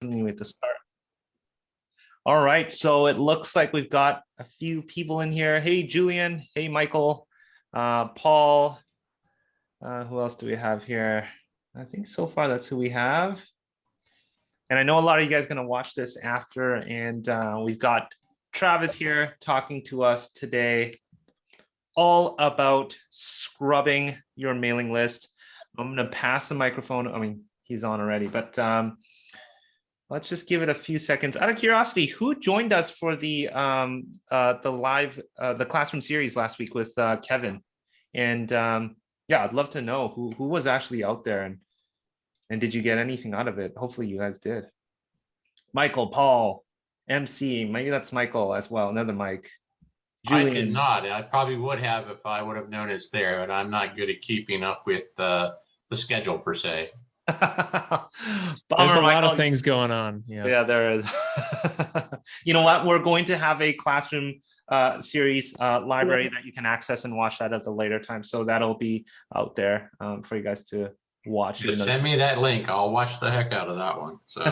With the start. All right, so it looks like we've got a few people in here. Hey, Julian. Hey, Michael. Paul. Who else do we have here? I think so far that's who we have. And I know a lot of you guys are going to watch this after, and we've got Travis here talking to us today all about scrubbing your mailing list. I'm going to pass the microphone. I mean, he's on already, but let's just give it a few seconds. Out of curiosity, who joined us for the live the classroom series last week with Kevin? And yeah, I'd love to know who was actually out there, and did you get anything out of it? Hopefully you guys did. Michael, Paul, MC, maybe that's Michael as well, another Mike. Julian. I did not. I probably would have if I would have known it's there, but I'm not good at keeping up with the schedule per se. Bummer, there's a lot of things going on. Yeah, there is. You know what? We're going to have a classroom series library that you can access and watch that at a later time. So that'll be out there for you guys to watch. Just send me that link. I'll watch the heck out of that one. So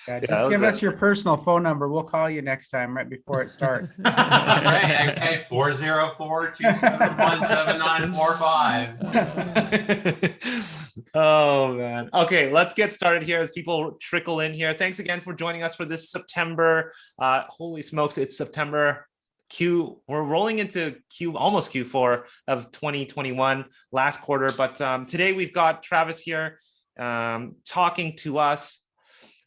just give us your personal phone number. We'll call you next time right before it starts. Okay, 404-271-7945. Oh man. Okay, let's get started here as people trickle in here. Thanks again for joining us for this September. Holy smokes, it's September. We're rolling into almost Q4 of 2021, last quarter. But today we've got Travis here talking to us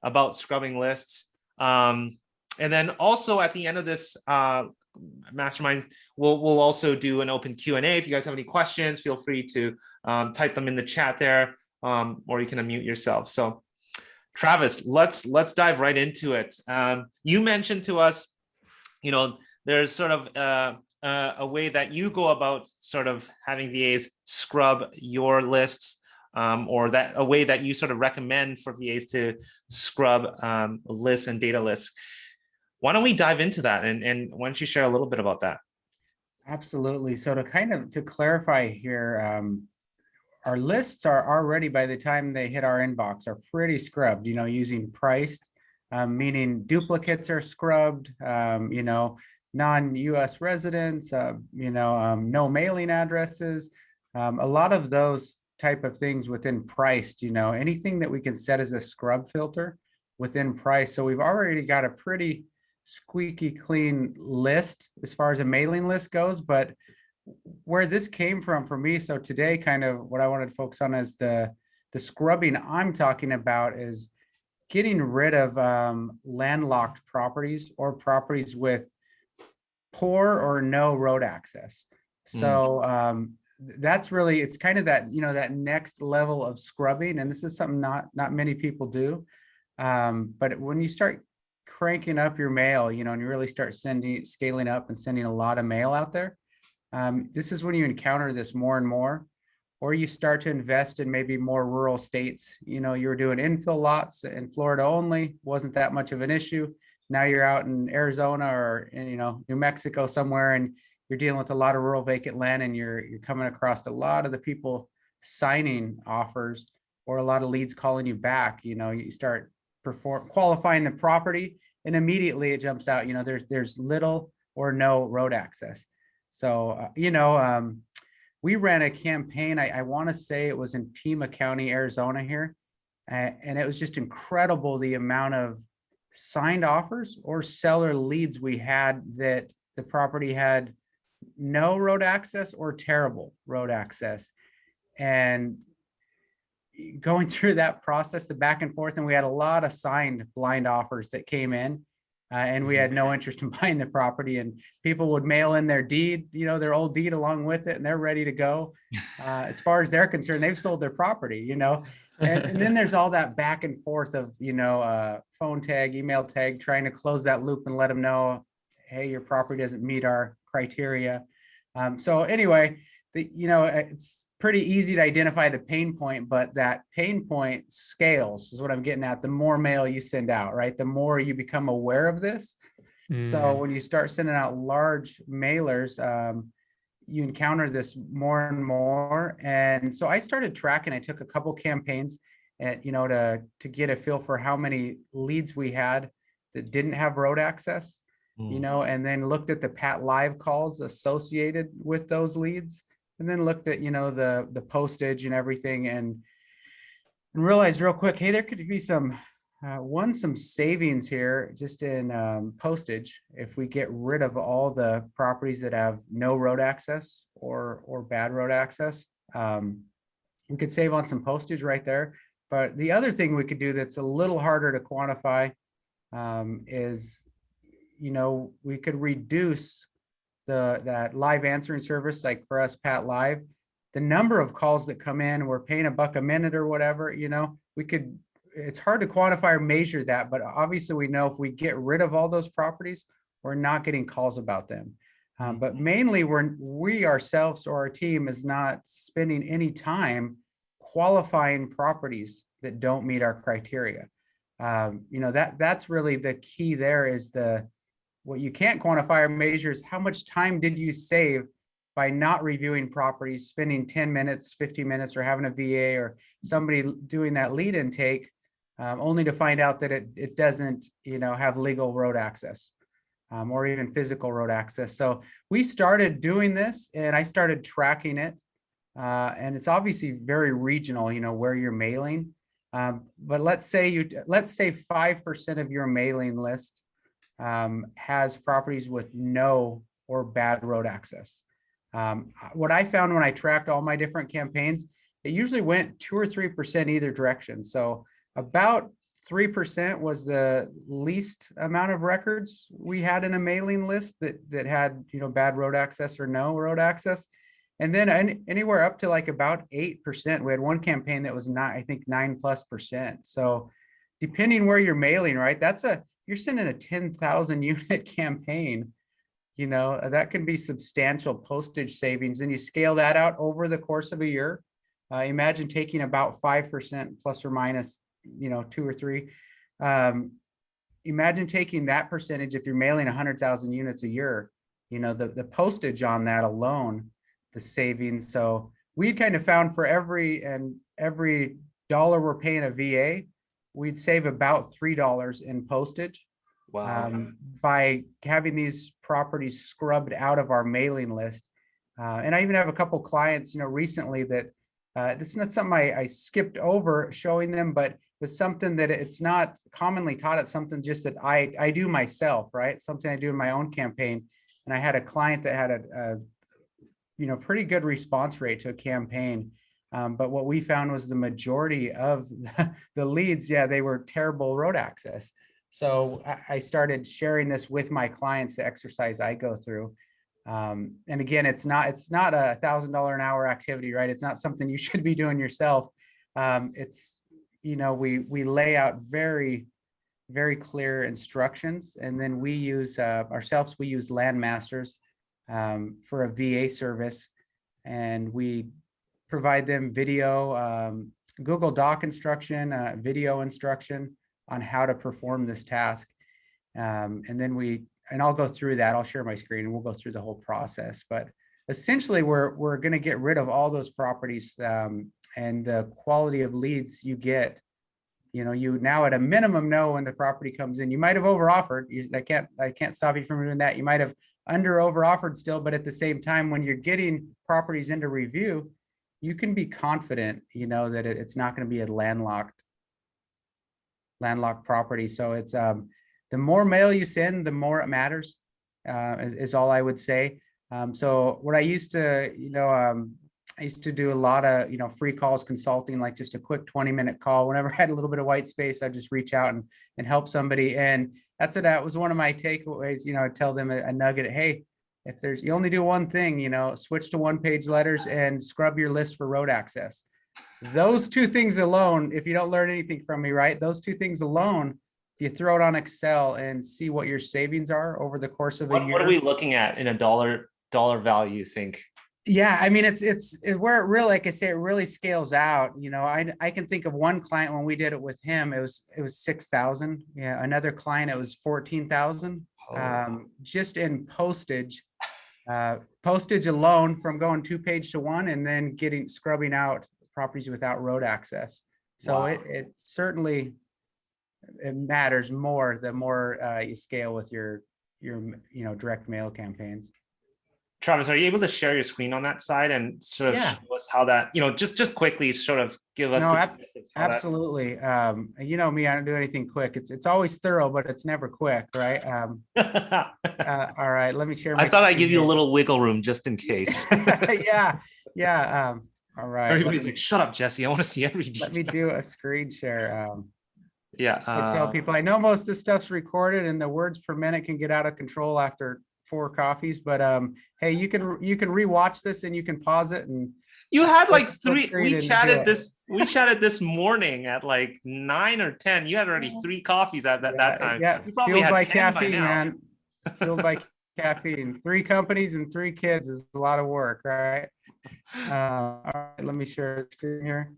about scrubbing lists. And then also at the end of this mastermind, we'll also do an open Q&A. If you guys have any questions, feel free to type them in the chat there, or you can unmute yourself. So Travis, let's dive right into it. You mentioned to us, you know, there's sort of a way that you go about sort of having VAs scrub your lists, or that a way that you sort of recommend for VAs to scrub lists and data lists. Why don't we dive into that, and why don't you share a little bit about that? Absolutely. So to clarify here, our lists are already, by the time they hit our inbox, are pretty scrubbed, you know, using priced, meaning duplicates are scrubbed, you know, non-US residents, no mailing addresses, a lot of those type of things within priced, you know, anything that we can set as a scrub filter within price. So we've already got a pretty squeaky clean list as far as a mailing list goes. But where this came from for me, so today kind of what I wanted to focus on is the scrubbing I'm talking about is getting rid of landlocked properties or properties with poor or no road access. So that's really, it's kind of that, you know, that next level of scrubbing. And this is something not many people do. But when you start cranking up your mail, you know, and you really start scaling up and sending a lot of mail out there, this is when you encounter this more and more, or you start to invest in maybe more rural states. You know, you were doing infill lots in Florida only, wasn't that much of an issue. Now you're out in Arizona or in, you know, New Mexico somewhere, and you're dealing with a lot of rural vacant land, and you're coming across a lot of the people signing offers or a lot of leads calling you back. You know, you start qualifying the property, and immediately it jumps out, you know, there's little or no road access. So, we ran a campaign, I want to say it was in Pima County, Arizona here. And it was just incredible the amount of signed offers or seller leads we had that the property had no road access or terrible road access. And going through that process, the back and forth, and we had a lot of signed blind offers that came in, and we had no interest in buying the property, and people would mail in their deed, you know, their old deed along with it, and they're ready to go. As far as they're concerned, they've sold their property, you know. And then there's all that back and forth of, you know, phone tag, email tag, trying to close that loop and let them know, hey, your property doesn't meet our criteria. So anyway, it's pretty easy to identify the pain point, but that pain point scales is what I'm getting at. The more mail you send out, right? The more you become aware of this. So when you start sending out large mailers, you encounter this more and more. And so I started tracking. I took a couple campaigns and, to get a feel for how many leads we had that didn't have road access, and then looked at the Pat Live calls associated with those leads, and then looked at, the postage and everything, and realized real quick, hey, there could be some savings here just in postage if we get rid of all the properties that have no road access or bad road access. We could save on some postage right there. But the other thing we could do that's a little harder to quantify is, we could reduce that live answering service, like for us, Pat Live, the number of calls that come in, we're paying $1 a minute or whatever, it's hard to quantify or measure that, but obviously we know if we get rid of all those properties, we're not getting calls about them. But mainly we ourselves or our team is not spending any time qualifying properties that don't meet our criteria. That's really the key there is what you can't quantify or measure is how much time did you save by not reviewing properties, spending 10 minutes, 15 minutes, or having a VA or somebody doing that lead intake, only to find out that it doesn't, have legal road access or even physical road access. So we started doing this and I started tracking it. And it's obviously very regional, where you're mailing. But let's say 5% of your mailing list has properties with no or bad road access. What I found when I tracked all my different campaigns, it usually went 2 or 3% either direction. So about 3% was the least amount of records we had in a mailing list that had, bad road access or no road access. And then anywhere up to like about 8%. We had one campaign that was 9+%. So depending where you're mailing, right, you're sending a 10,000 unit campaign, that can be substantial postage savings. And you scale that out over the course of a year. Imagine taking about 5% plus or minus, 2 or 3. Imagine taking that percentage if you're mailing 100,000 units a year, the postage on that alone, the savings. So we kind of found for every dollar we're paying a VA, we'd save about $3 in postage. Wow. By having these properties scrubbed out of our mailing list. And I even have a couple clients, recently that this is not something I skipped over showing them, but it's something that it's not commonly taught. It's something just that I do myself, right? Something I do in my own campaign. And I had a client that had a pretty good response rate to a campaign. But what we found was the majority of the leads, they were terrible road access. So I started sharing this with my clients, the exercise I go through. And again, it's not a $1,000 an hour activity, right? It's not something you should be doing yourself. It's, we lay out very, very clear instructions. And then we use we use LandMasters for a VA service. And we provide them video, Google Doc instruction, video instruction on how to perform this task. And then I'll go through that. I'll share my screen and we'll go through the whole process. But essentially, we're going to get rid of all those properties and the quality of leads you get. You now at a minimum know when the property comes in. You might have overoffered. I can't stop you from doing that. You might have overoffered still, but at the same time, when you're getting properties into review, you can be confident, that it's not going to be a landlocked property. So it's the more mail you send, the more it matters, is all I would say. So what I used to, I used to do a lot of, free calls consulting, like just a quick 20-minute call. Whenever I had a little bit of white space, I'd just reach out and help somebody. And that was one of my takeaways. I'd tell them a nugget. Hey, if you only do one thing, switch to one-page letters and scrub your list for road access. Those two things alone, if you don't learn anything from me, right? Those two things alone, if you throw it on Excel and see what your savings are over the course of a year. What are we looking at in a dollar value, you think? Yeah, I mean, it's where it really, like I say, it really scales out. I can think of one client when we did it with him, it was 6,000. Yeah, another client, it was 14,000. Just in postage. Postage alone from going 2-page to 1 and then scrubbing out properties without road access. So Wow. it certainly, it matters more the more you scale with your direct mail campaigns. Travis, are you able to share your screen on that side and sort of Yeah. show us how that, just quickly sort of give us No, the gist of how that- absolutely. You know me, I don't do anything quick. It's always thorough, but it's never quick, right? All right, let me share my I thought I'd screen give you a here. little wiggle room just in case. Yeah. All right. Everybody's like, shut up, Jesse. I want to see every Let me detail. do a screen share. Yeah. I tell people, I know most of this stuff's recorded and the words per minute can get out of control after 4 coffees, but hey, you can rewatch this and you can pause it and You had like feel 3, free we to do chatted it. we chatted this morning at like 9 or 10. You had already 3 coffees at that time. Yeah, You probably fueled had by 10 by caffeine, now. man. Fueled by caffeine. 3 companies and 3 kids is a lot of work, right? All right, let me share the screen here.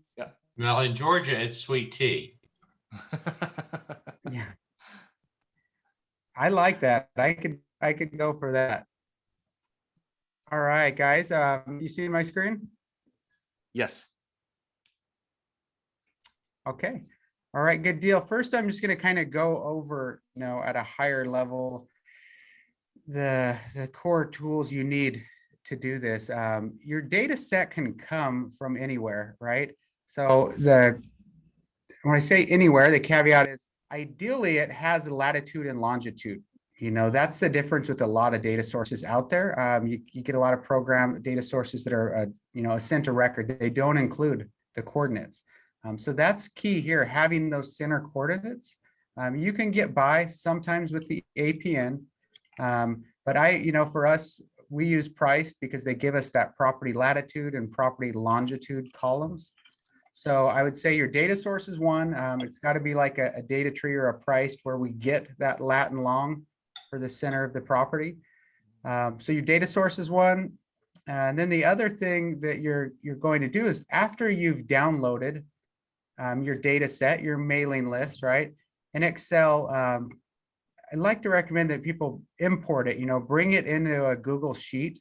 Well, in Georgia, it's sweet tea. Yeah. I like that. I could go for that. All right, guys. You see my screen? Yes. Okay. All right, good deal. First, I'm just going to kind of go over, at a higher level, the core tools you need to do this. Your data set can come from anywhere, right? So when I say anywhere, the caveat is ideally it has latitude and longitude. That's the difference with a lot of data sources out there. You get a lot of program data sources that are, a center record. They don't include the coordinates. So that's key here, having those center coordinates. You can get by sometimes with the APN, but for us, we use price because they give us that property latitude and property longitude columns. So I would say your data source is one. It's got to be like a data tree or a price where we get that lat and long for the center of the property. So your data source is one. And then the other thing that you're going to do is after you've downloaded your data set, your mailing list, right? In Excel, I'd like to recommend that people import it, bring it into a Google Sheet.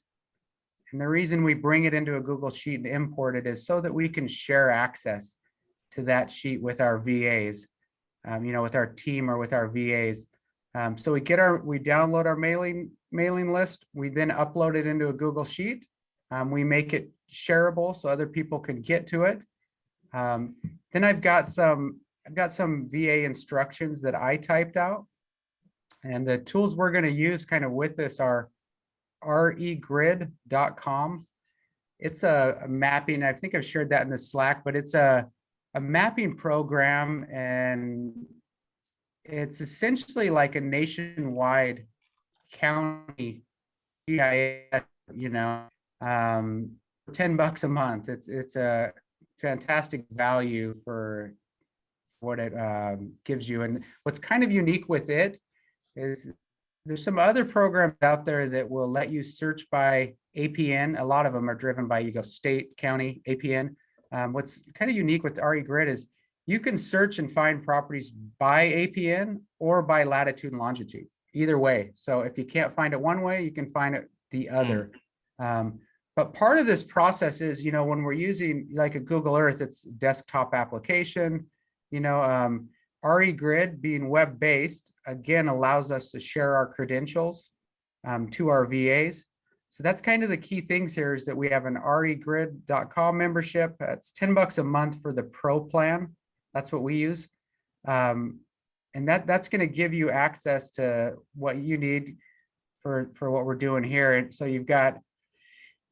And the reason we bring it into a Google Sheet and import it is so that we can share access to that sheet with our VAs, with our team or with our VAs. So we download our mailing list. We then upload it into a Google Sheet. We make it shareable so other people can get to it. Then I've got some VA instructions that I typed out, and the tools we're going to use kind of with this are REGrid.com. It's a mapping. I think I've shared that in the Slack, but it's a mapping program, and it's essentially like a nationwide county GIS, $10 a month. It's a fantastic value for what it gives you. And what's kind of unique with it is there's some other programs out there that will let you search by APN. A lot of them are driven by, state, county, APN. What's kind of unique with REGrid is you can search and find properties by APN or by latitude and longitude, either way. So if you can't find it one way, you can find it the other. But part of this process is, when we're using like a Google Earth, it's desktop application, REGrid being web-based, again, allows us to share our credentials to our VAs. So that's kind of the key things here is that we have an regrid.com membership. It's $10 a month for the pro plan. That's what we use. And that's going to give you access to what you need for what we're doing here. And so you've got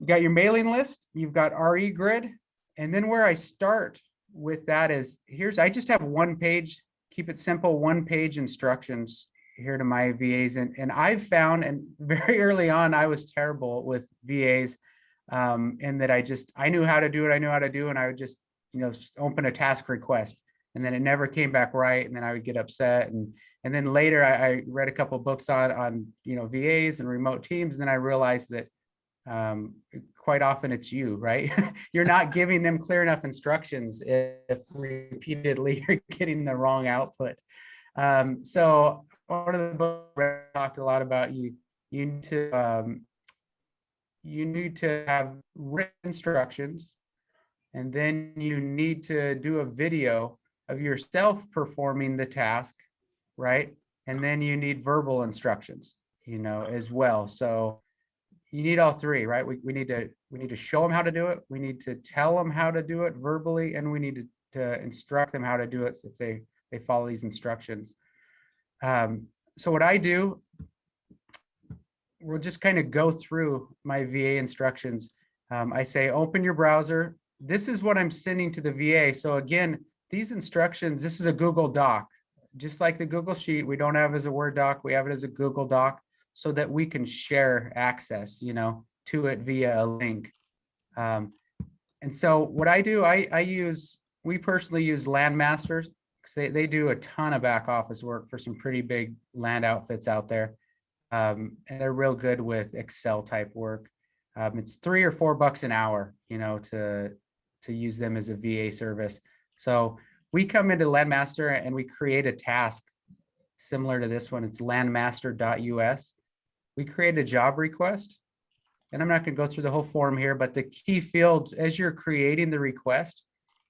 your mailing list, you've got REGrid, and then where I start with that is I just have one page, keep it simple, one page instructions here to my VAs. And I've found, and very early on, I was terrible with VAs in that I knew how to do it. And I would just, open a task request and then it never came back right. And then I would get upset. And then later I read a couple of books on VAs and remote teams. And then I realized that quite often it's you, right? You're not giving them clear enough instructions if repeatedly you're getting the wrong output. So one of the books I talked a lot about, you need to have written instructions, and then you need to do a video of yourself performing the task, right? And then you need verbal instructions, as well. So you need all three, right? We need to show them how to do it. We need to tell them how to do it verbally, and we need to instruct them how to do it if they follow these instructions. So what I do, we'll just kind of go through my VA instructions. I say, open your browser. This is what I'm sending to the VA. So again, these instructions, this is a Google Doc, just like the Google Sheet. We don't have it as a Word doc. We have it as a Google Doc so that we can share access, to it via a link. And so what I do, we personally use LandMasters because they do a ton of back office work for some pretty big land outfits out there. And they're real good with Excel type work. It's $3 or $4 an hour, to use them as a VA service. So we come into LandMaster and we create a task similar to this one. It's landmaster.us. We create a job request, and I'm not going to go through the whole form here, but the key fields as you're creating the request,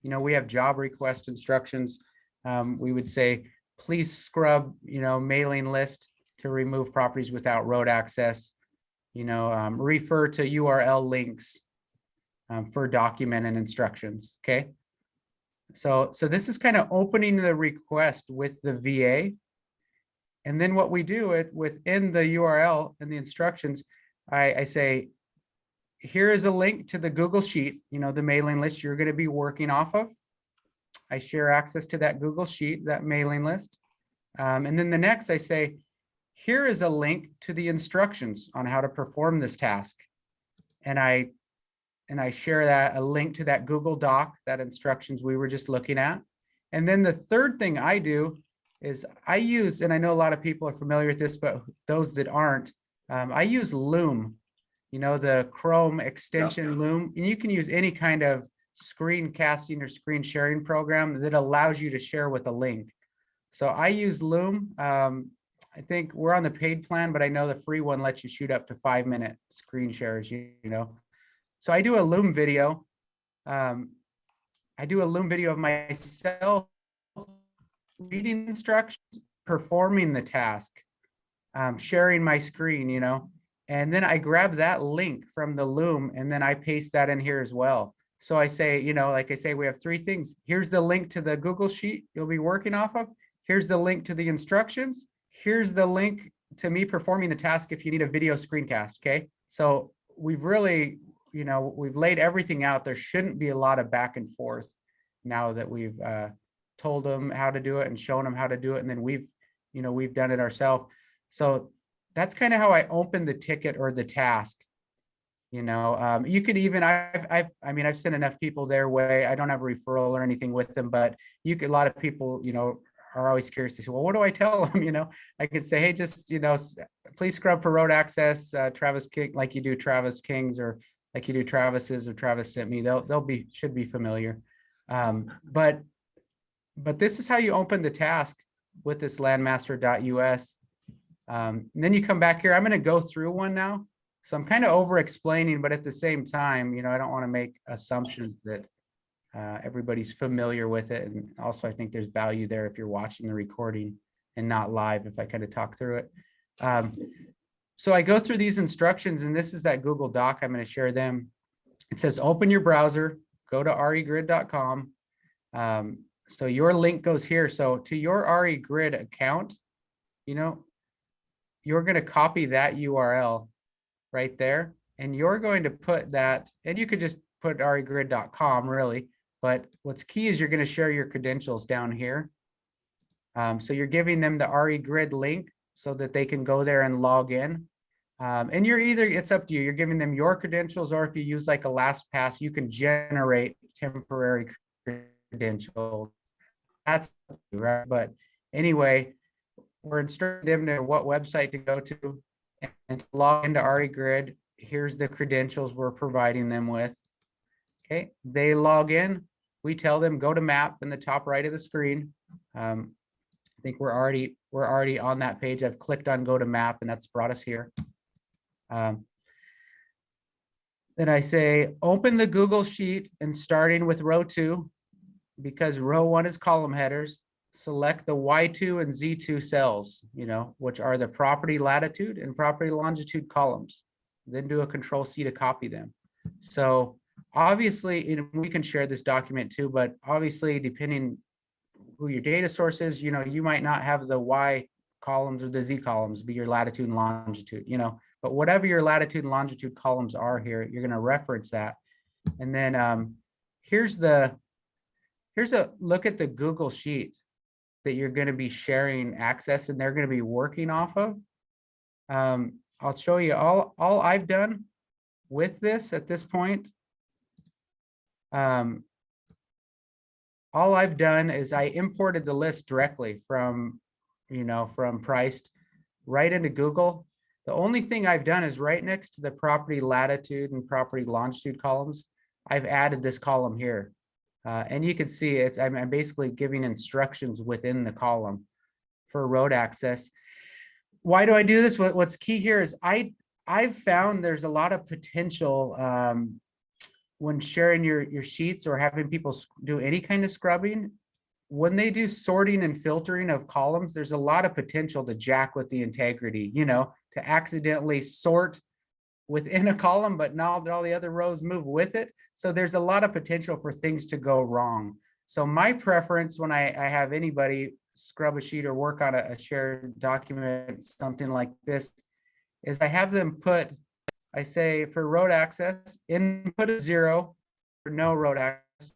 we have job request instructions. We would say, please scrub, mailing list to remove properties without road access, refer to URL links for document and instructions. Okay. So this is kind of opening the request with the VA. And then what we do within the URL and the instructions, I say, here is a link to the Google Sheet, the mailing list you're going to be working off of. I share access to that Google Sheet, that mailing list. And then the next I say, here is a link to the instructions on how to perform this task. And I share a link to that Google Doc, that instructions we were just looking at. And then the third thing I do is I use, and I know a lot of people are familiar with this, but those that aren't, I use Loom, the Chrome extension Loom, and you can use any kind of screen casting or screen sharing program that allows you to share with a link. So I use Loom. I think we're on the paid plan, but I know the free one lets you shoot up to 5-minute screen shares, So I do a Loom video. I do a Loom video of myself reading instructions, performing the task, sharing my screen, and then I grab that link from the Loom and then I paste that in here as well. So I say, like I say, we have three things. Here's the link to the Google Sheet you'll be working off of. Here's the link to the instructions. Here's the link to me performing the task if you need a video screencast. Okay. So we've really, we've laid everything out. There shouldn't be a lot of back and forth now that we've told them how to do it and shown them how to do it. And then we've done it ourselves. So that's kind of how I open the ticket or the task. You could even, I've sent enough people their way. I don't have a referral or anything with them, but a lot of people, are always curious to say, well, what do I tell them? I could say, hey, just, please scrub for road access, Travis King, like you do Travis King's or like you do Travis's or Travis sent me, should be familiar. But this is how you open the task with this landmaster.us. Then you come back here. I'm going to go through one now. So I'm kind of over explaining, but at the same time, I don't want to make assumptions that everybody's familiar with it. And also I think there's value there if you're watching the recording and not live, if I kind of talk through it. So I go through these instructions, and this is that Google Doc. I'm going to share them. It says, open your browser, go to regrid.com. So your link goes here. So to your REGrid account, you're going to copy that URL right there, and you're going to put that, and you could just put regrid.com really, but what's key is you're going to share your credentials down here. So you're giving them the REGrid link so that they can go there and log in. And it's up to you. You're giving them your credentials, or if you use like a LastPass, you can generate temporary credentials. That's right. But anyway, we're instructing them to what website to go to and to log into REGrid. Here's the credentials we're providing them with. Okay, they log in. We tell them go to map in the top right of the screen. I think we're already on that page. I've clicked on go to map, and that's brought us here. Then I say open the Google Sheet, and starting with row 2, because row 1 is column headers, select the Y2 and Z2 cells, which are the property latitude and property longitude columns. Then do a Control C to copy them. So obviously, we can share this document too, but obviously, depending who your data source is, you might not have the Y columns or the Z columns be your latitude and longitude, but whatever your latitude and longitude columns are here, you're going to reference that. And then here's a look at the Google Sheet that you're going to be sharing access and they're going to be working off of. I'll show you all I've done with this at this point. All I've done is I imported the list directly from Priced right into Google. The only thing I've done is right next to the property latitude and property longitude columns, I've added this column here. And you can see I'm basically giving instructions within the column for road access. Why do I do this? What's key here is I've found there's a lot of potential when sharing your sheets or having people do any kind of scrubbing. When they do sorting and filtering of columns, there's a lot of potential to jack with the integrity, to accidentally sort within a column, but not all the other rows move with it. So there's a lot of potential for things to go wrong. So my preference when I have anybody scrub a sheet or work on a shared document, something like this, is I have them I say for road access, input a 0 for no road access,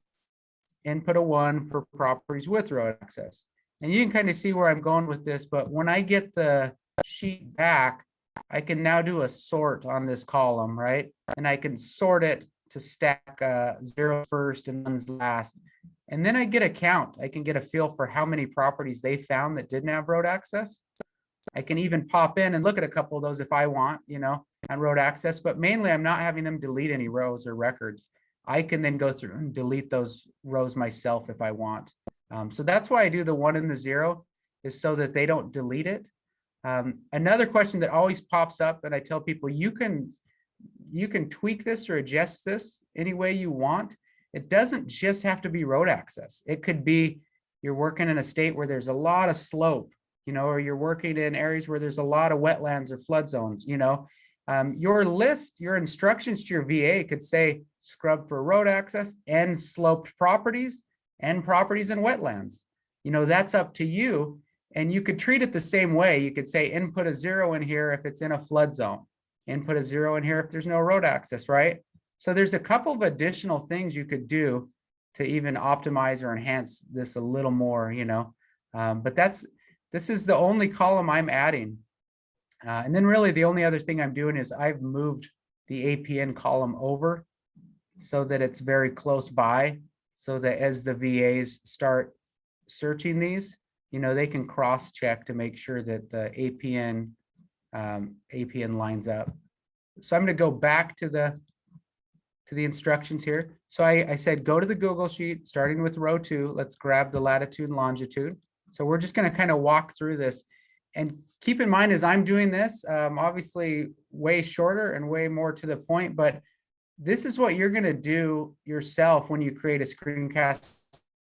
input a 1 for properties with road access. And you can kind of see where I'm going with this, but when I get the sheet back, I can now do a sort on this column, right? And I can sort it to stack 0 first and 1's last. And then I get a count. I can get a feel for how many properties they found that didn't have road access. I can even pop in and look at a couple of those if I want, on road access, but mainly I'm not having them delete any rows or records. I can then go through and delete those rows myself if I want. So that's why I do the 1 and the 0, is so that they don't delete it. Another question that always pops up, and I tell people, you can tweak this or adjust this any way you want. It doesn't just have to be road access. It could be you're working in a state where there's a lot of slope, or you're working in areas where there's a lot of wetlands or flood zones, your list, your instructions to your VA could say scrub for road access and sloped properties and properties in wetlands. That's up to you. And you could treat it the same way. You could say input a 0 in here if it's in a flood zone, input a 0 in here if there's no road access, right? So there's a couple of additional things you could do to even optimize or enhance this a little more, but this is the only column I'm adding. And then really the only other thing I'm doing is I've moved the APN column over so that it's very close by, so that as the VAs start searching these, they can cross-check to make sure that the APN lines up. So I'm going to go back to the instructions here. So I said, go to the Google Sheet, starting with row 2. Let's grab the latitude and longitude. So we're just going to kind of walk through this. And keep in mind, as I'm doing this, obviously way shorter and way more to the point, but this is what you're going to do yourself when you create a screencast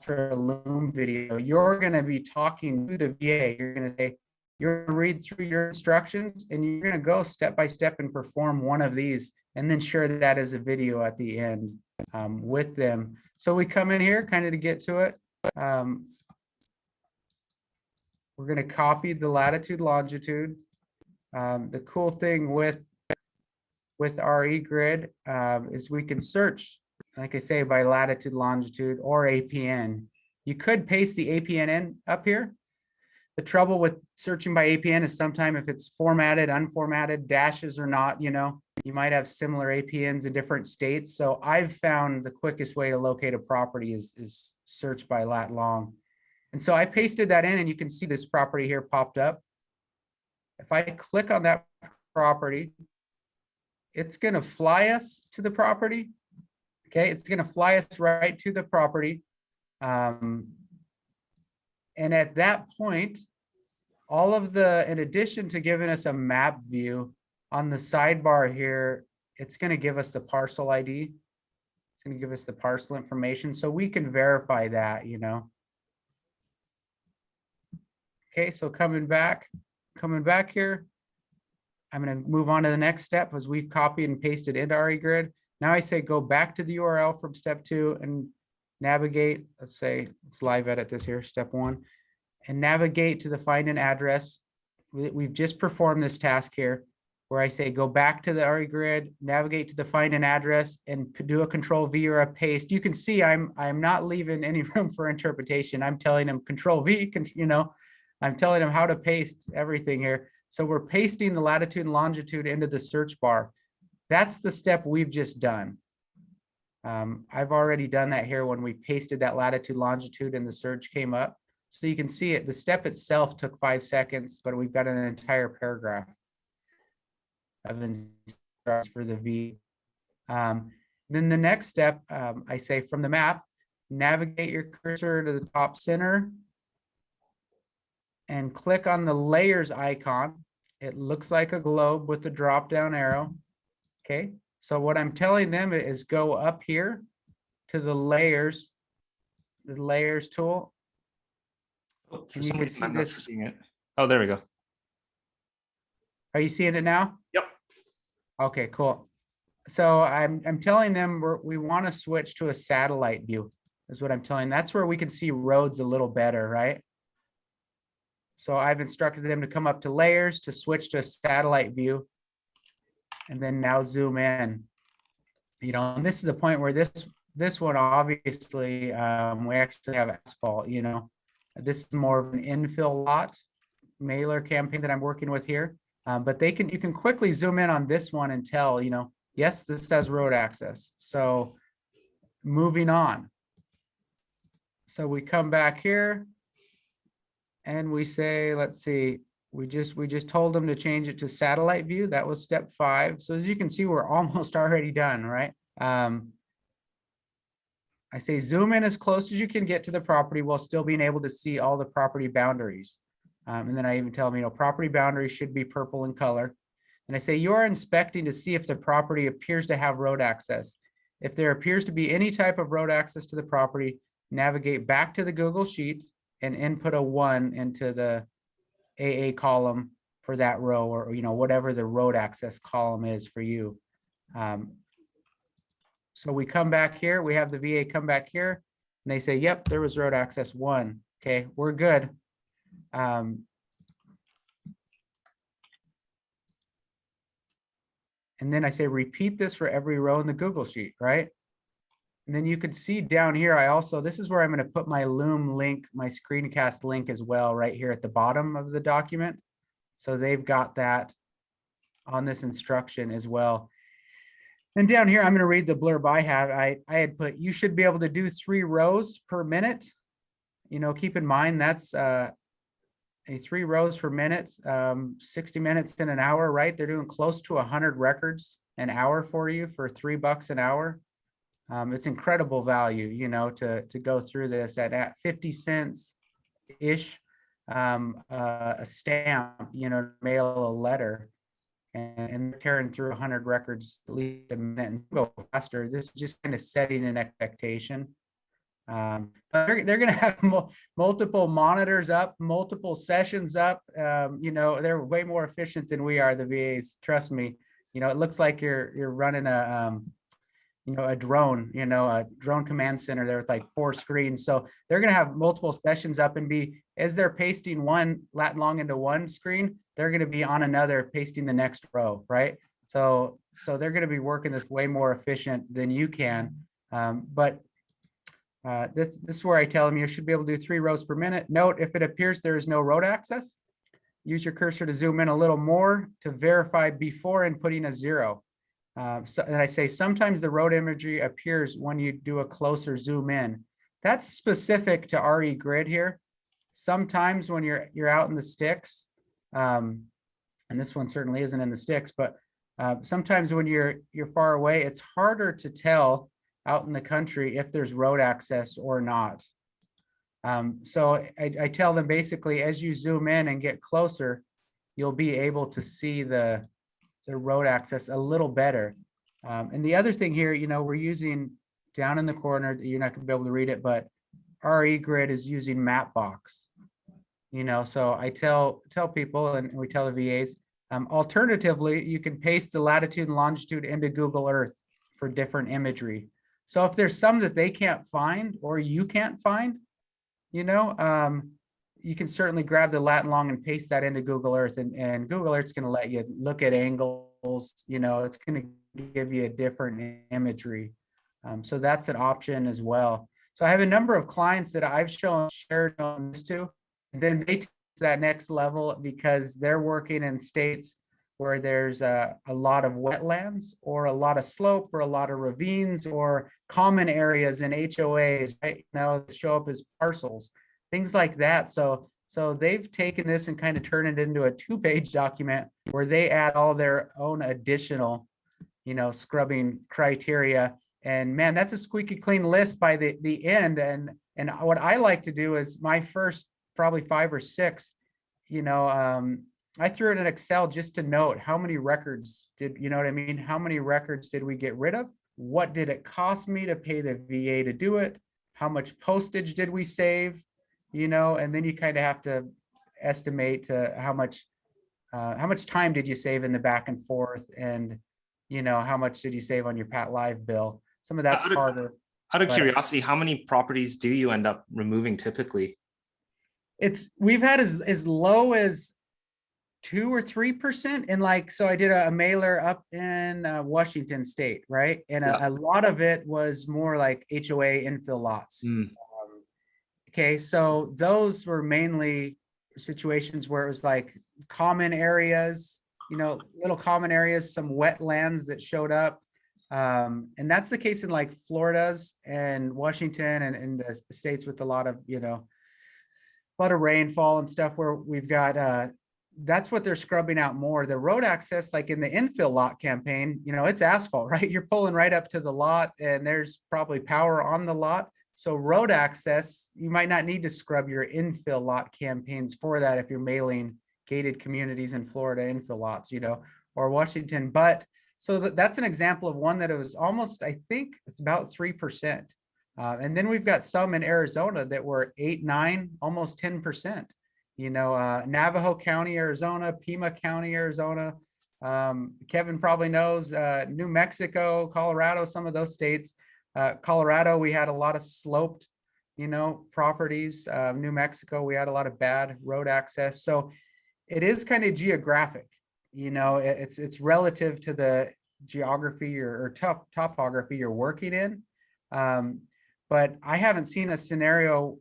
or a Loom video. You're going to be talking to the VA. You're going to say, you're going to read through your instructions and you're going to go step by step and perform one of these and then share that as a video at the end with them. So we come in here kind of to get to it. We're going to copy the latitude, longitude. The cool thing with REGrid is we can search, like I say, by latitude, longitude, or APN. You could paste the APN in up here. The trouble with searching by APN is sometimes if it's formatted, unformatted, dashes or not, you might have similar APNs in different states. So I've found the quickest way to locate a property is search by lat long. And so I pasted that in and you can see this property here popped up. If I click on that property, it's going to fly us to the property. Okay, it's going to fly us right to the property. And at that point, all of in addition to giving us a map view on the sidebar here, it's going to give us the parcel ID. It's going to give us the parcel information so we can verify that, you know. Okay, so coming back here, I'm going to move on to the next step as we've copied and pasted into REGrid. Now I say go back to the URL from step 2 and navigate. Let's say let's live edit this here, step 1, and navigate to the find an address. We've just performed this task here where I say go back to the REGrid, navigate to the find an address, and do a control V or a paste. You can see I'm not leaving any room for interpretation. I'm telling them control V, you know, I'm telling them how to paste everything here. So we're pasting the latitude and longitude into the search bar. That's the step we've just done. I've already done that here when we pasted that latitude, longitude, and the search came up. So you can see it. The step itself took 5 seconds, but we've got an entire paragraph of instructions for the V. Then the next step, I say from the map, navigate your cursor to the top center and click on the layers icon. It looks like a globe with the drop down arrow. Okay, so what I'm telling them is go up here to the layers tool. Oh, for And you some can reason, see I'm not this. seeing it. Oh, there we go. Are you seeing it now? Yep. Okay, cool. So I'm telling them we want to switch to a satellite view is what I'm telling. That's where we can see roads a little better, right? So I've instructed them to come up to layers to switch to a satellite view, and then now zoom in. You know, and this is the point where this one obviously we actually have asphalt. You know, this is more of an infill lot mailer campaign that I'm working with here. But you can quickly zoom in on this one and tell, you know, yes, this has road access. So moving on. So we come back here and we say, let's see, we just told them to change it to satellite view. That was step 5. So as you can see, we're almost already done, right? I say zoom in as close as you can get to the property while still being able to see all the property boundaries. And then I even tell them, you know, property boundaries should be purple in color. And I say you are inspecting to see if the property appears to have road access. If there appears to be any type of road access to the property, navigate back to the Google Sheet and input a 1 into the AA column for that row, or, you know, whatever the road access column is for you. So we come back here, we have the VA come back here and they say, yep, there was road access 1. Okay, we're good. And then I say, repeat this for every row in the Google Sheet, right? And then you can see down here, this is where I'm going to put my Loom link, my screencast link as well, right here at the bottom of the document. So they've got that on this instruction as well. And down here, I'm going to read the blurb I have. I had put, you should be able to do 3 rows per minute. You know, keep in mind, that's 3 rows per minute, 60 minutes in an hour, right? They're doing close to 100 records an hour for you for $3 an hour. It's incredible value, you know, to go through this at 50 cents ish, a stamp, you know, mail a letter, and carrying through 100 records at least a minute and go faster. This is just kind of setting an expectation. But they're going to have multiple monitors up, multiple sessions up. You know, they're way more efficient than we are, the VAs. Trust me. You know, it looks like you're running a drone, you know, a drone command center there with like 4 screens. So they're going to have multiple sessions up and as they're pasting one lat long into one screen, they're going to be on another pasting the next row, right? So they're going to be working this way more efficient than you can. This is where I tell them you should be able to do 3 rows per minute. Note, if it appears there is no road access, use your cursor to zoom in a little more to verify before inputting a 0. And I say sometimes the road imagery appears when you do a closer zoom in. That's specific to REGrid here. Sometimes when you're out in the sticks, and this one certainly isn't in the sticks, but sometimes when you're far away, it's harder to tell out in the country if there's road access or not. So I tell them basically, as you zoom in and get closer, you'll be able to see the road access a little better. And the other thing here, you know, we're using down in the corner, you're not gonna be able to read it, but REGrid is using Mapbox. So I tell people, and we tell the VAs, alternatively, you can paste the latitude and longitude into Google Earth for different imagery. So if there's some that they can't find or you can't find, you can certainly grab the lat and long and paste that into Google Earth, and Google Earth's going to let you look at angles. It's going to give you a different imagery. So that's an option as well. So I have a number of clients that I've shared on this to, and then they take that next level because they're working in states where there's a lot of wetlands or a lot of slope or a lot of ravines or common areas in HOAs, right? That show up as parcels, things like that. So they've taken this and kind of turned it into a 2-page document where they add all their own additional, scrubbing criteria. And man, that's a squeaky clean list by the end. And what I like to do is my first probably 5 or 6, I threw it in Excel just to note how many records how many records did we get rid of? What did it cost me to pay the VA to do it? How much postage did we save? And then you kind of have to estimate how much time did you save in the back and forth, and how much did you save on your Pat Live bill? Some of that's harder. Out of curiosity, how many properties do you end up removing typically? We've had as low as 2 or 3%. And so I did a mailer up in Washington State, right? And a lot of it was more like HOA infill lots. Okay, so those were mainly situations where it was like common areas, little common areas, some wetlands that showed up. And that's the case in like Florida's and Washington and the states with a lot of rainfall and stuff where we've got, that's what they're scrubbing out more. The road access, like in the infill lot campaign, it's asphalt, right? You're pulling right up to the lot and there's probably power on the lot. So road access, you might not need to scrub your infill lot campaigns for that if you're mailing gated communities in Florida infill lots, or Washington. But so that's an example of one that it was almost, I think it's about 3%. And then we've got some in Arizona that were 8, 9, almost 10%. Navajo County, Arizona, Pima County, Arizona. Kevin probably knows New Mexico, Colorado, some of those states. Colorado, we had a lot of sloped, properties. New Mexico, we had a lot of bad road access. So it is kind of geographic. It's relative to the geography or topography you're working in. But I haven't seen a scenario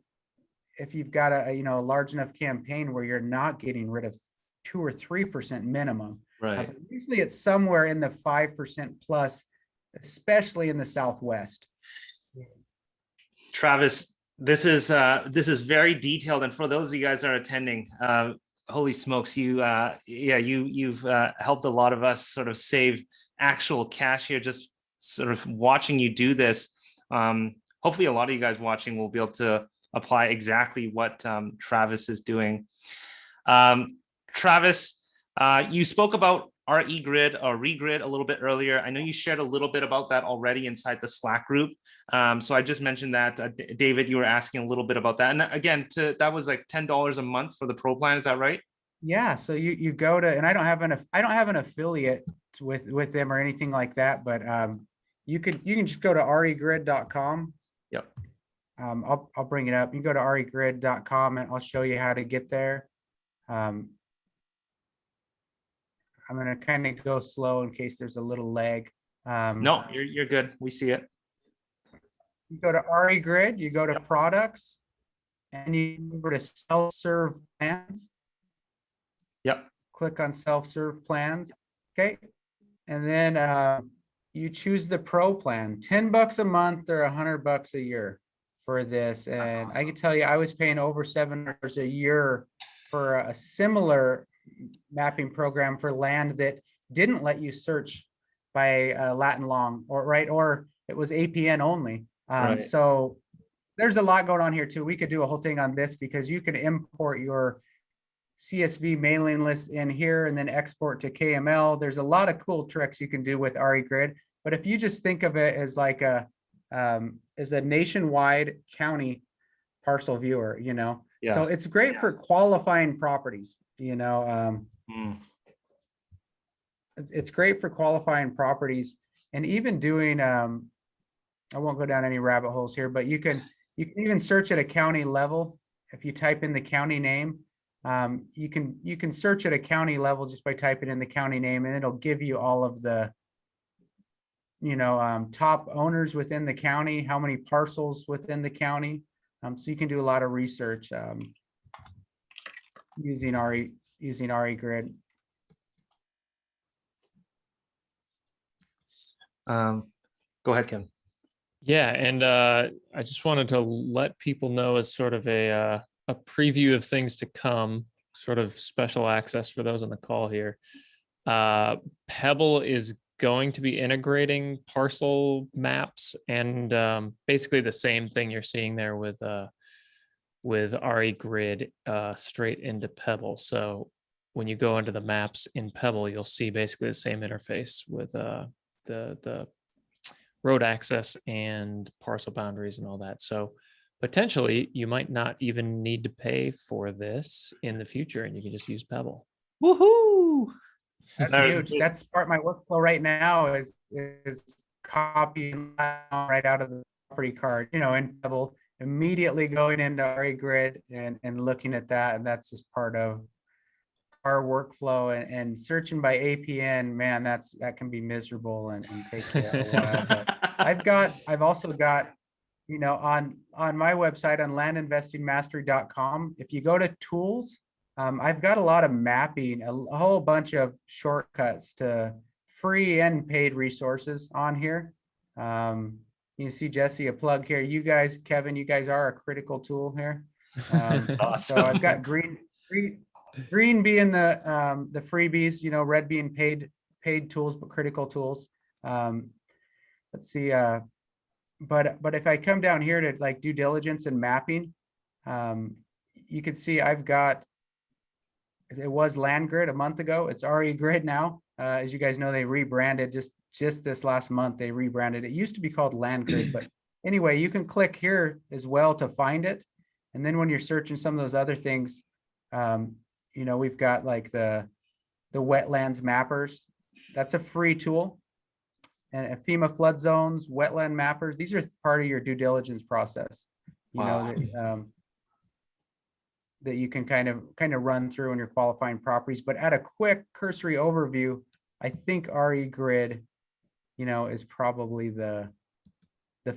if you've got a large enough campaign where you're not getting rid of 2 or 3% minimum. Right. Usually it's somewhere in the 5% plus, especially in the Southwest. Travis, this is very detailed, and for those of you guys that are attending, holy smokes, you've helped a lot of us sort of save actual cash here, just sort of watching you do this. Hopefully a lot of you guys watching will be able to apply exactly what Travis is doing. Travis, you spoke about REGrid or REGrid a little bit earlier. I know you shared a little bit about that already inside the Slack group. So I just mentioned that, David, you were asking a little bit about that. And again, that was like $10 a month for the Pro plan. Is that right? Yeah. So you go to, and I don't have an affiliate with them or anything like that, but you can just go to regrid.com. Yep. I'll bring it up. You can go to regrid.com and I'll show you how to get there. I'm going to kind of go slow in case there's a little lag. No, you're good. We see it. You go to REGrid, you go to products, and you go to self-serve plans. Yep. Click on self-serve plans. Okay. And then you choose the Pro plan, $10 a month or $100 a year for this. And awesome. I can tell you, I was paying over $7 a year for a similar mapping program for land that didn't let you search by Latin long or it was APN only. Right. So there's a lot going on here too. We could do a whole thing on this because you can import your CSV mailing list in here and then export to KML. There's a lot of cool tricks you can do with REGrid. But if you just think of it as like a is a nationwide county parcel viewer, you know? Yeah. So it's great for qualifying properties, you know, it's great for qualifying properties and even doing, I won't go down any rabbit holes here, but you can even search at a county level. If you type in the county name, you can search at a county level just by typing in the county name, and it'll give you all of the, you know, top owners within the county, how many parcels within the county. So you can do a lot of research using REGrid. Go ahead, Kim. Yeah, and I just wanted to let people know as sort of a preview of things to come, sort of special access for those on the call here. Pebble is going to be integrating parcel maps and basically the same thing you're seeing there with REGrid straight into Pebble. So when you go into the maps in Pebble, you'll see basically the same interface with the road access and parcel boundaries and all that. So potentially you might not even need to pay for this in the future, and you can just use Pebble. Woohoo! That's huge. That's part of my workflow right now is copying right out of the property card, you know, in Pebble, immediately going into REGrid and looking at that. And that's just part of our workflow, and searching by APN, man, that can be miserable and take a while. But I've also got, you know, on my website on landinvestingmastery.com, if you go to tools, I've got a lot of mapping, a whole bunch of shortcuts to free and paid resources on here. You see, Jesse, a plug here. You guys, Kevin, you guys are a critical tool here. Awesome. So I've got green being the freebies, you know, red being paid tools, but critical tools. Let's see. But if I come down here to like due diligence and mapping, you can see I've got, it was LandGrid a month ago. It's REGrid now. As you guys know, they rebranded just this last month. They rebranded. It used to be called LandGrid, but anyway, you can click here as well to find it. And then when you're searching some of those other things, you know, we've got like the wetlands mappers. That's a free tool. And FEMA flood zones, wetland mappers. These are part of your due diligence process. You know, that you can kind of run through when you're qualifying properties. But at a quick cursory overview, I think REGrid, you know, is probably the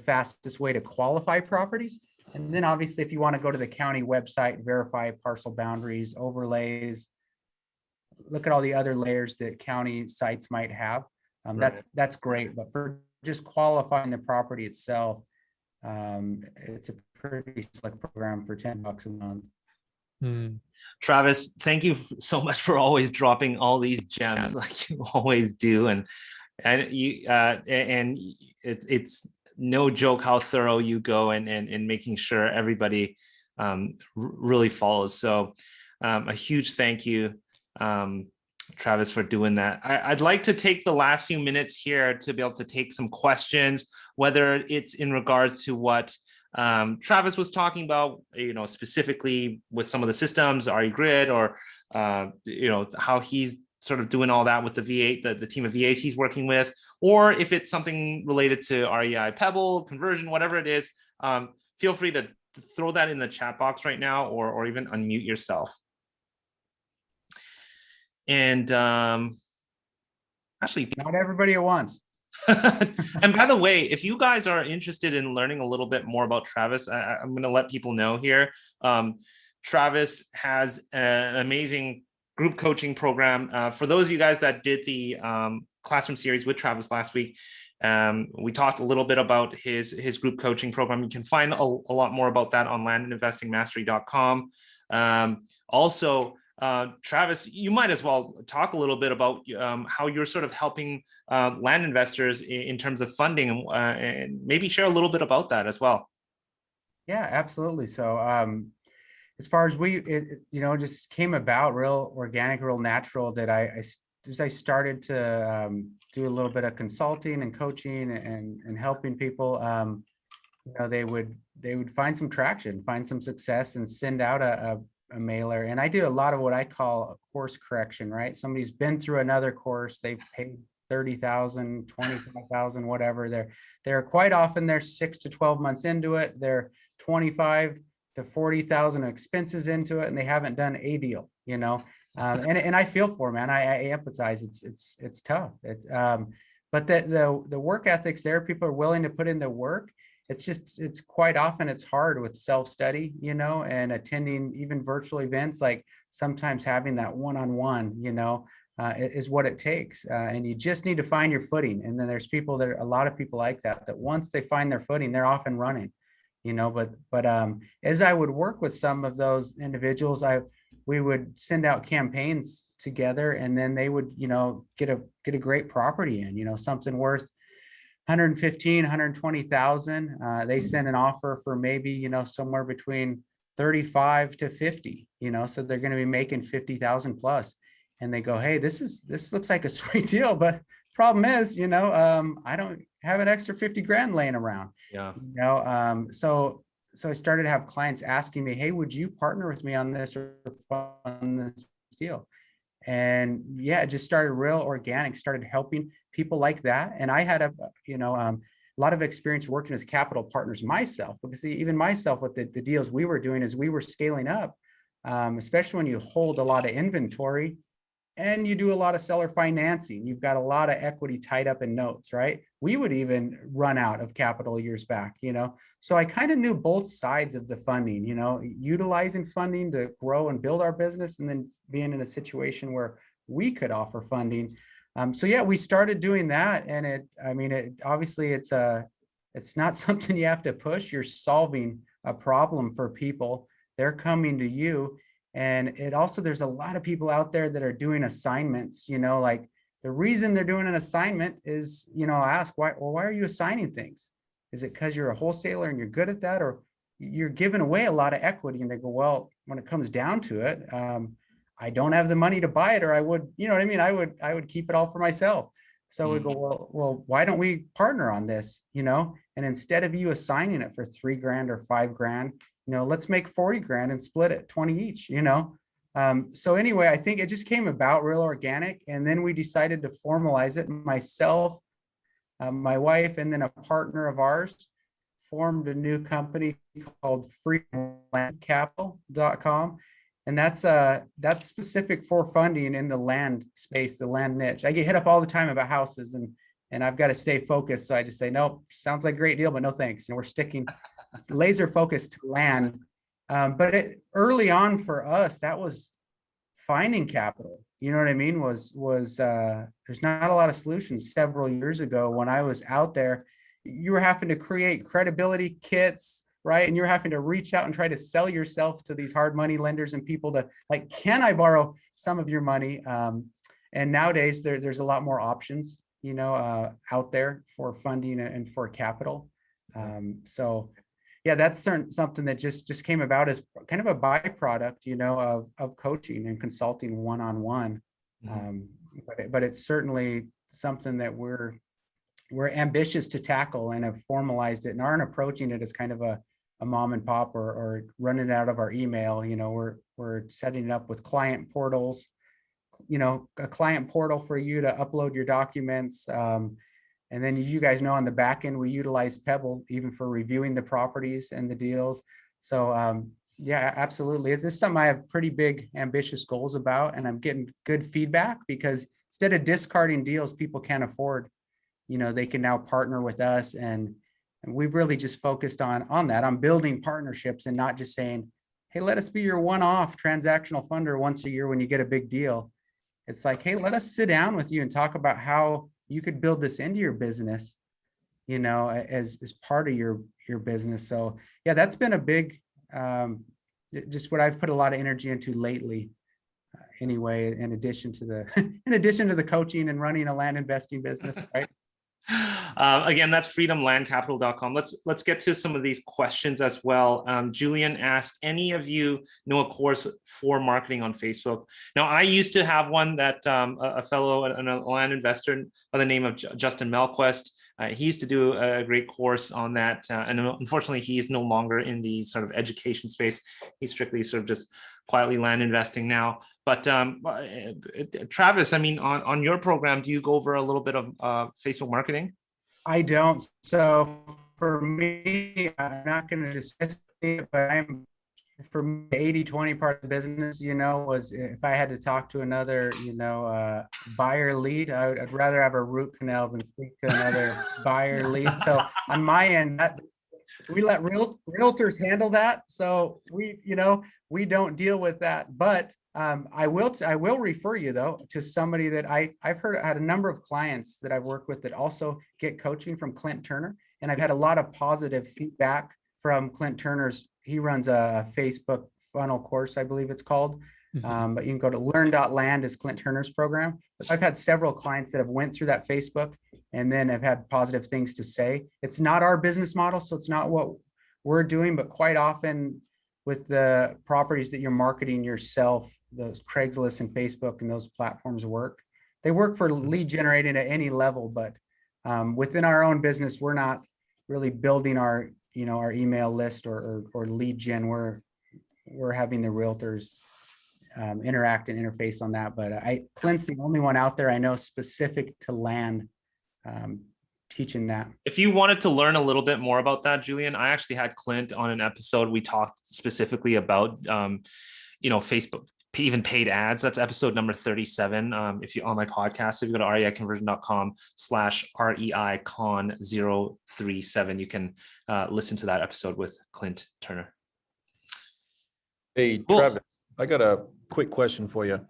fastest way to qualify properties. And then obviously, if you want to go to the county website, verify parcel boundaries, overlays, look at all the other layers that county sites might have. That's great. But for just qualifying the property itself, it's a pretty slick program for $10 a month. Travis, thank you so much for always dropping all these gems like you always do, and you and it's no joke how thorough you go and making sure everybody really follows. So a huge thank you, Travis, for doing that. I'd like to take the last few minutes here to be able to take some questions, whether it's in regards to what Travis was talking about, you know, specifically with some of the systems, REGrid, or you know, how he's sort of doing all that with the V8, the team of VAs he's working with, or if it's something related to REI Pebble conversion, whatever it is. Feel free to throw that in the chat box right now, or even unmute yourself. And actually, not everybody at once. And by the way, if you guys are interested in learning a little bit more about Travis, I'm going to let people know here. Travis has an amazing group coaching program. For those of you guys that did the classroom series with Travis last week, we talked a little bit about his group coaching program. You can find a lot more about that on landinvestingmastery.com. Also, Travis, you might as well talk a little bit about how you're sort of helping land investors in terms of funding, and maybe share a little bit about that as well. Yeah, absolutely. So as far as you know, just came about real organic, real natural that I I started to do a little bit of consulting and coaching and helping people, you know, they would find some traction, find some success, and send out a mailer. And I do a lot of what I call a course correction, right? Somebody's been through another course, they've paid 30,000, 25,000, whatever. They're quite often they're 6 to 12 months into it. They're 25 to 40,000 expenses into it, and they haven't done a deal, you know. And I feel for them, man. I empathize. It's tough. But the work ethics there, people are willing to put in the work. It's quite often it's hard with self-study, you know, and attending even virtual events, like sometimes having that one-on-one, you know, is what it takes. And you just need to find your footing. And then there's a lot of people like that once they find their footing, they're off and running, you know. But as I would work with some of those individuals, we would send out campaigns together, and then they would, you know, get a great property in, you know, something worth 115, 120,000. They send an offer for maybe, you know, somewhere between 35 to 50, you know, so they're going to be making 50,000 plus. And they go, hey, this looks like a sweet deal, but problem is, you know, I don't have an extra 50 grand laying around. Yeah. You know, so I started to have clients asking me, hey, would you partner with me on this or fund this deal? And yeah, it just started real organic, started helping people like that. And I had a lot of experience working with capital partners myself, because even myself with the deals we were doing as we were scaling up, especially when you hold a lot of inventory and you do a lot of seller financing, you've got a lot of equity tied up in notes, right? We would even run out of capital years back, you know? So I kind of knew both sides of the funding, you know, utilizing funding to grow and build our business, and then being in a situation where we could offer funding. So yeah, we started doing that. And obviously it's not something you have to push. You're solving a problem for people. They're coming to you. And it also, there's a lot of people out there that are doing assignments, you know, like the reason they're doing an assignment is, you know, I ask why are you assigning things? Is it because you're a wholesaler and you're good at that, or you're giving away a lot of equity? And they go, well, when it comes down to it, I don't have the money to buy it, or I would, you know what I mean? I would keep it all for myself. So we go, well, why don't we partner on this, you know? And instead of you assigning it for 3 grand or 5 grand, you know, let's make 40 grand and split it 20 each, you know? So anyway, I think it just came about real organic. And then we decided to formalize it. Myself, my wife, and then a partner of ours formed a new company called freelandcapital.com. And that's specific for funding in the land space, the land niche. I get hit up all the time about houses, and I've got to stay focused. So I just say, nope, sounds like a great deal, but no thanks. You know, we're sticking laser focused to land. But early on for us, that was finding capital. You know what I mean? Was there's not a lot of solutions. Several years ago, when I was out there, you were having to create credibility kits, right? And you're having to reach out and try to sell yourself to these hard money lenders and people to like, can I borrow some of your money? And nowadays there's a lot more options, you know, out there for funding and for capital. So yeah, that's something that just came about as kind of a byproduct, you know, of coaching and consulting one-on-one. But it's certainly something that we're ambitious to tackle and have formalized it and aren't approaching it as kind of a mom and pop or running it out of our email. You know, we're setting it up with client portals, you know, a client portal for you to upload your documents. And then you guys know on the back end, we utilize Pebble even for reviewing the properties and the deals. So yeah, absolutely. It's something I have pretty big ambitious goals about, and I'm getting good feedback because instead of discarding deals people can't afford, you know, they can now partner with us. And we've really just focused on that. I'm building partnerships and not just saying, hey, let us be your one-off transactional funder once a year when you get a big deal. It's like, hey, let us sit down with you and talk about how you could build this into your business, you know, as part of your business. So yeah, that's been a big, just what I've put a lot of energy into lately. Anyway, in addition to the coaching and running a land investing business, right? Again, that's freedomlandcapital.com. Let's get to some of these questions as well. Julian asked, any of you know a course for marketing on Facebook? Now, I used to have one that a fellow, a land investor by the name of Justin Melquist, he used to do a great course on that. And unfortunately, he is no longer in the sort of education space. He's strictly sort of just quietly land investing now. But Travis, I mean, on your program, do you go over a little bit of Facebook marketing? I don't. So for me, I'm not going to discuss it, but for me, the 80-20 part of the business, was if I had to talk to another, buyer lead, I'd rather have a root canal than speak to another buyer lead. So on my end, we let realtors handle that. So we don't deal with that. But I will refer you though to somebody that I've had a number of clients that I've worked with that also get coaching from Clint Turner, and I've had a lot of positive feedback from Clint Turner's. He runs a Facebook funnel course, I believe it's called. But you can go to learn.land is Clint Turner's program. But I've had several clients that have went through that Facebook and then have had positive things to say. It's not our business model, so it's not what we're doing, but quite often with the properties that you're marketing yourself, those Craigslist and Facebook and those platforms work. They work for lead generating at any level, but within our own business, we're not really building our email list or lead gen. We're having the realtors interact and interface on that. But Clint's the only one out there I know specific to land teaching that. If you wanted to learn a little bit more about that, Julian, I actually had Clint on an episode. We talked specifically about, Facebook, even paid ads. That's episode number 37. If you on my podcast, if you go to reiconversion.com/REICon037, you can listen to that episode with Clint Turner. Hey, Cool. Travis, I got a quick question for you.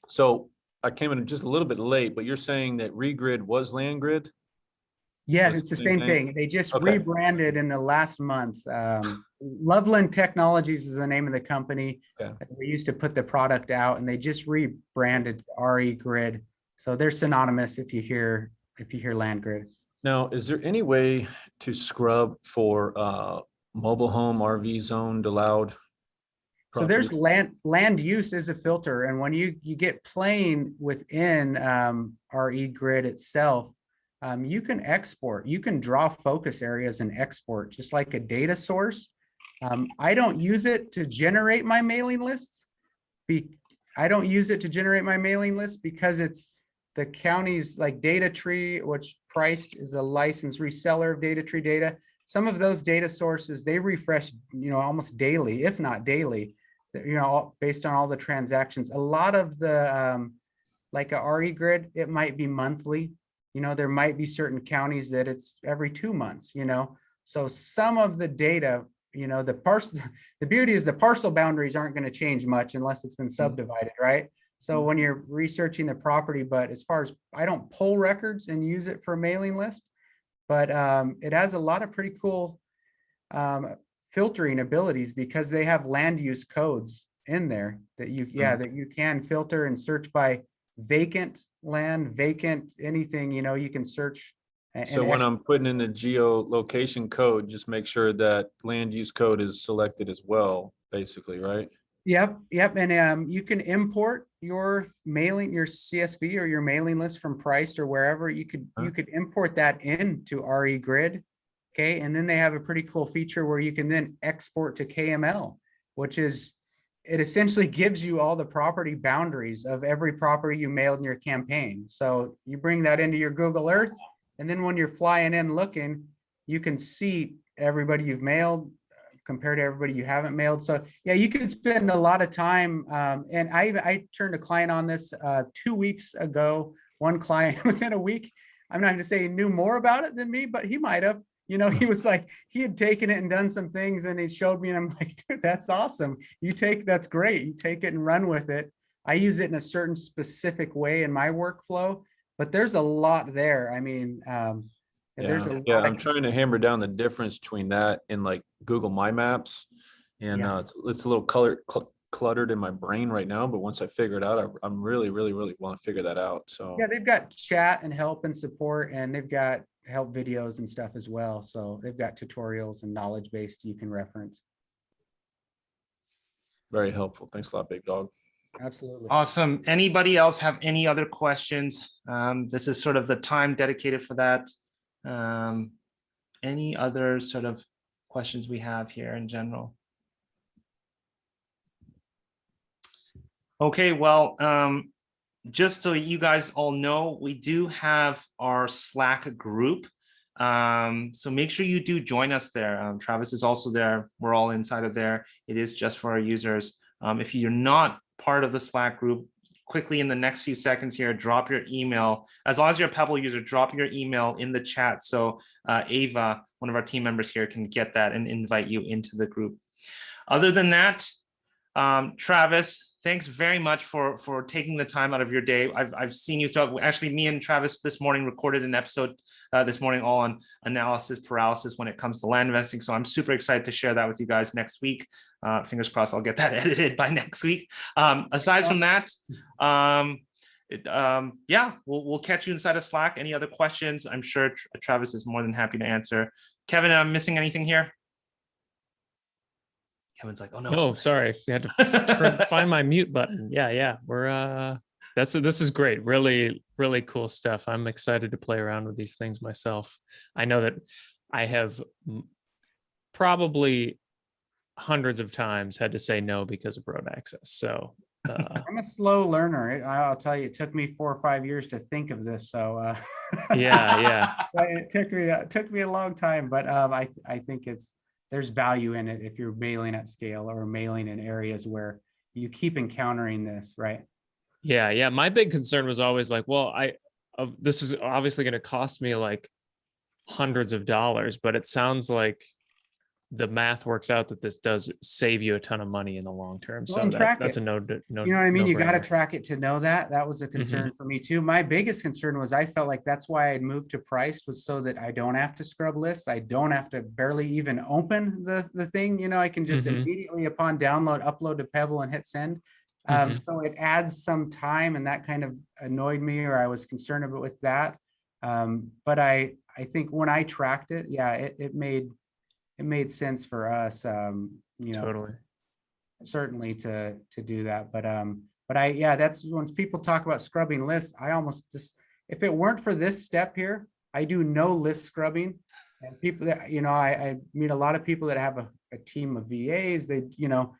So I came in just a little bit late, but you're saying that REGrid was LandGrid? Yeah, That's it's the the same same thing. They just Okay. rebranded in the last month. Loveland Technologies is the name of the company. Okay. We used to put the product out, and they just rebranded REGrid. So they're synonymous if you hear LandGrid. Now, is there any way to scrub for mobile home RV zoned allowed? So there's properties? land use is a filter, and when you get playing within REGrid itself, you can export. You can draw focus areas and export just like a data source. I don't use it to generate my mailing lists. I don't use it to generate my mailing list because it's the county's like data tree, which priced is a licensed reseller of data tree data. Some of those data sources, they refresh, almost daily, if not daily, based on all the transactions. A lot of the, like a REGrid, it might be monthly. There might be certain counties that it's every 2 months, So some of the data, the beauty is the parcel boundaries aren't going to change much unless it's been subdivided, right? So when you're researching the property, but as far as I don't pull records and use it for a mailing list, but it has a lot of pretty cool filtering abilities because they have land use codes in there that you can filter and search by vacant land, vacant anything, you can search. So when I'm putting in the geolocation code, just make sure that land use code is selected as well, basically, right? Yep. And you can import your CSV or your mailing list from Priced or wherever. You could import that into REGrid. Okay. And then they have a pretty cool feature where you can then export to KML, which is, it essentially gives you all the property boundaries of every property you mailed in your campaign. So you bring that into your Google Earth, and then when you're flying in looking, you can see everybody you've mailed compared to everybody you haven't mailed. So yeah, you can spend a lot of time. And I turned a client on this 2 weeks ago. One client within a week, I'm not going to say he knew more about it than me, but he might have. He was like, he had taken it and done some things, and he showed me, and I'm like, dude, that's awesome. That's great. You take it and run with it. I use it in a certain specific way in my workflow, but there's a lot there. I mean, there's a lot. I'm trying to hammer down the difference between that and like Google My Maps, and it's a little cluttered in my brain right now, but once I figure it out, I'm really want to figure that out. So Yeah, they've got chat and help and support, and they've got help videos and stuff as well. So they've got tutorials and knowledge based you can reference. very helpful. Thanks a lot, big dog. Absolutely. Awesome. Anybody else have any other questions? This is sort of the time dedicated for that. Any other sort of questions we have here in general? Okay, well, just so you guys all know, we do have our Slack group. So make sure you do join us there. Travis is also there. We're all inside of there. It is just for our users. If you're not part of the Slack group, quickly in the next few seconds here, drop your email. As long as you're a Pebble user, drop your email in the chat. So Ava, one of our team members here, can get that and invite you into the group. Other than that, Travis, thanks very much for taking the time out of your day. I've seen you throughout. Actually, me and Travis this morning recorded an episode this morning all on analysis paralysis when it comes to land investing. So I'm super excited to share that with you guys next week. Fingers crossed I'll get that edited by next week. Aside from that, yeah, we'll catch you inside of Slack. Any other questions? I'm sure Travis is more than happy to answer. Kevin, am I missing anything here? Kevin's like, oh no. Oh, sorry. I had to find my mute button. Yeah. We're this is great. Really cool stuff. I'm excited to play around with these things myself. I know that I have probably hundreds of times had to say no because of road access. So I'm a slow learner. I'll tell you, it took me 4 or 5 years to think of this. So yeah. It took me a long time, but I think there's value in it if you're mailing at scale or mailing in areas where you keep encountering this, right? Yeah. My big concern was always like, well, this is obviously going to cost me like hundreds of dollars, but it sounds like the math works out that this does save you a ton of money in the long term. Well, So that's a no. You know what I mean? You got to no-brainer. track it to know that. That was a concern for me too. My biggest concern was I felt like that's why I'd moved to price, was so that I don't have to scrub lists. I don't have to barely even open the thing. You know, I can just immediately upon download, upload to Pebble and hit send. So it adds some time, and that kind of annoyed me, or I was concerned about with that. But I think when I tracked it, yeah, it made sense for us, you know, Totally. certainly to do that. But yeah, that's when people talk about scrubbing lists, I almost just, if it weren't for this step here, I do no list scrubbing. And people that, you know, I meet a lot of people that have a team of VAs, they, you know,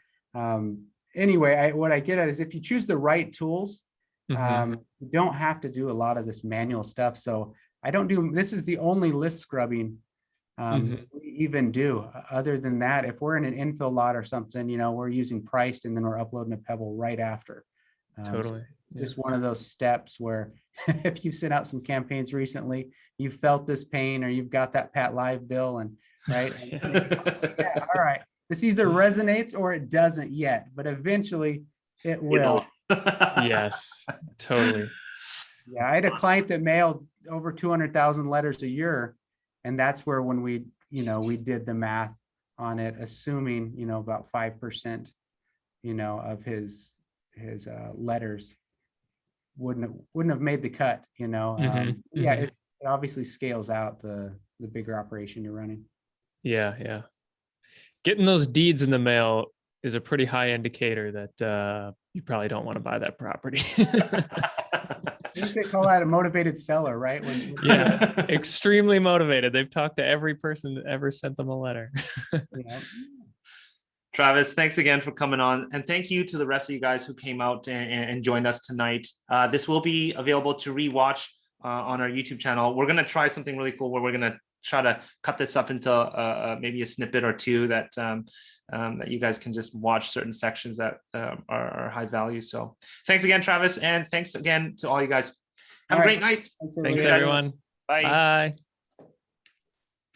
anyway, what I get at is if you choose the right tools, you don't have to do a lot of this manual stuff. So this is the only list scrubbing that we even do. Other than that, if we're in an infill lot or something, you know, we're using priced and then we're uploading a Pebble right after. Totally. Just one of those steps where if you sent out some campaigns recently, you felt this pain, or you've got that Pat Live bill, and right. Yeah, all right. This either resonates or it doesn't yet, but eventually it will. Yes, totally. Yeah, I had a client that mailed over 200,000 letters a year. And that's where, when we did the math on it, assuming, you know, about 5%, you know, of his letters wouldn't have made the cut, you know. Yeah, it obviously scales out the bigger operation you're running. Yeah. Getting those deeds in the mail is a pretty high indicator that you probably don't want to buy that property. I think they call that a motivated seller, right? Yeah, extremely motivated. They've talked to every person that ever sent them a letter. Yeah. Travis, thanks again for coming on. And thank you to the rest of you guys who came out and joined us tonight. This will be available to rewatch on our YouTube channel. We're going to try something really cool where we're going to try to cut this up into maybe a snippet or two that you guys can just watch certain sections that are high value. So thanks again, Travis. And thanks again to all you guys. Have a great night. Thanks, Thanks, everyone. Bye. Bye.